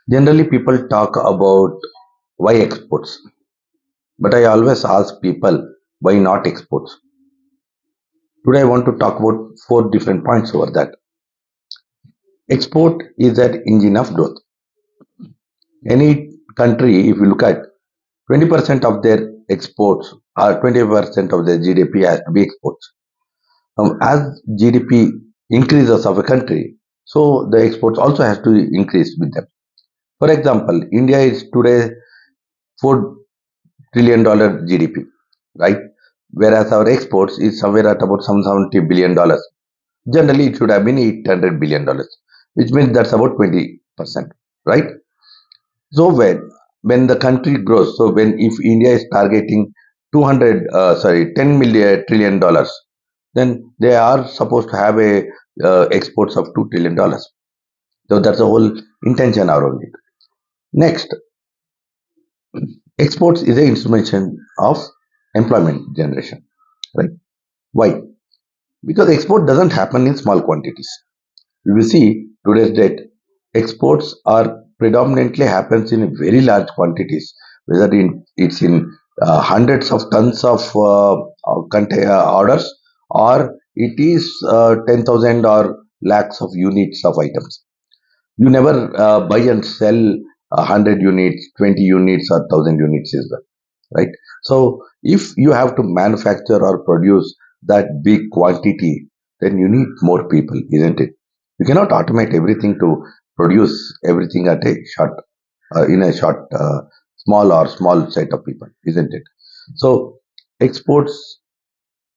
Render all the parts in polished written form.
Generally, people talk about why exports, but I always ask people why not exports. Today, I want to talk about four different points over that. Export is an engine of growth. Any country, if you look at 20% of their exports or 20% of their GDP has to be exports. As GDP increases of a country, so the exports also has to increase with them. For example, India is today $4 trillion GDP, right? Whereas our exports is somewhere at about some $70 billion. Generally, it should have been $800 billion, which means that's about 20%, right? So when the country grows, so when if India is targeting 10 million trillion dollars, then they are supposed to have a exports of $2 trillion. So that's the whole intention around it. Next, exports is an instrument of employment generation, right? Why? Because export doesn't happen in small quantities. You will see today's date, exports are predominantly happens in very large quantities, whether it's in hundreds of tons of orders, or it is 10,000 or lakhs of units of items. You never buy and sell 100 units, 20 units, or 1,000 units as well, right? So if you have to manufacture or produce that big quantity, then you need more people, isn't it? You cannot automate everything to produce everything at a short, in a short, small set of people, isn't it? So exports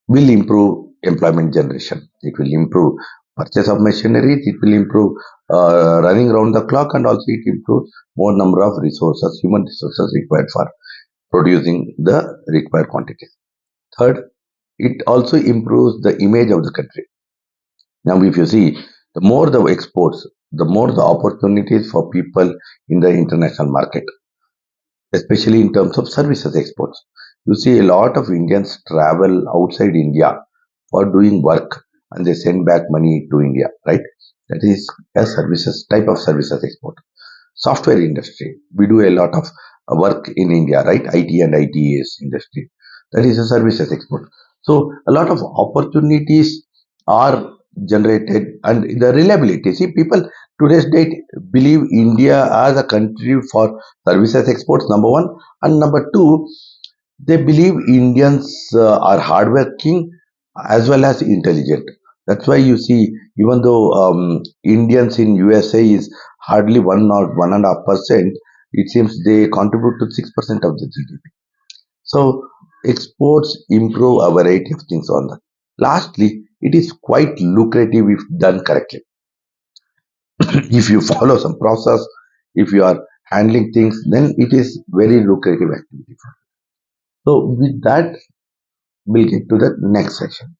will improve employment generation. It will improve purchase of machinery. It will improve running around the clock, and also it improves more number of resources, human resources required for producing the required quantities. Third, it also improves the image of the country. Now, if you see, the more the exports, the more the opportunities for people in the international market, especially in terms of services exports. You see, a lot of Indians travel outside India for doing work, and they send back money to India, right? That is a services type of services export. Software industry, we do a lot of work in India, right? IT and ITES industry, that is a services export. So a lot of opportunities are generated, and the reliability. See, people today's date believe India as a country for services exports, number one, and number two, they believe Indians are hardworking as well as intelligent. That's why you see, even though Indians in USA is hardly 1 or 1.5%, it seems they contribute to 6% of the GDP. So exports improve a variety of things on that. Lastly, it is quite lucrative if done correctly. If you follow some process, if you are handling things, then it is very lucrative activity. So with that, we'll get to the next section.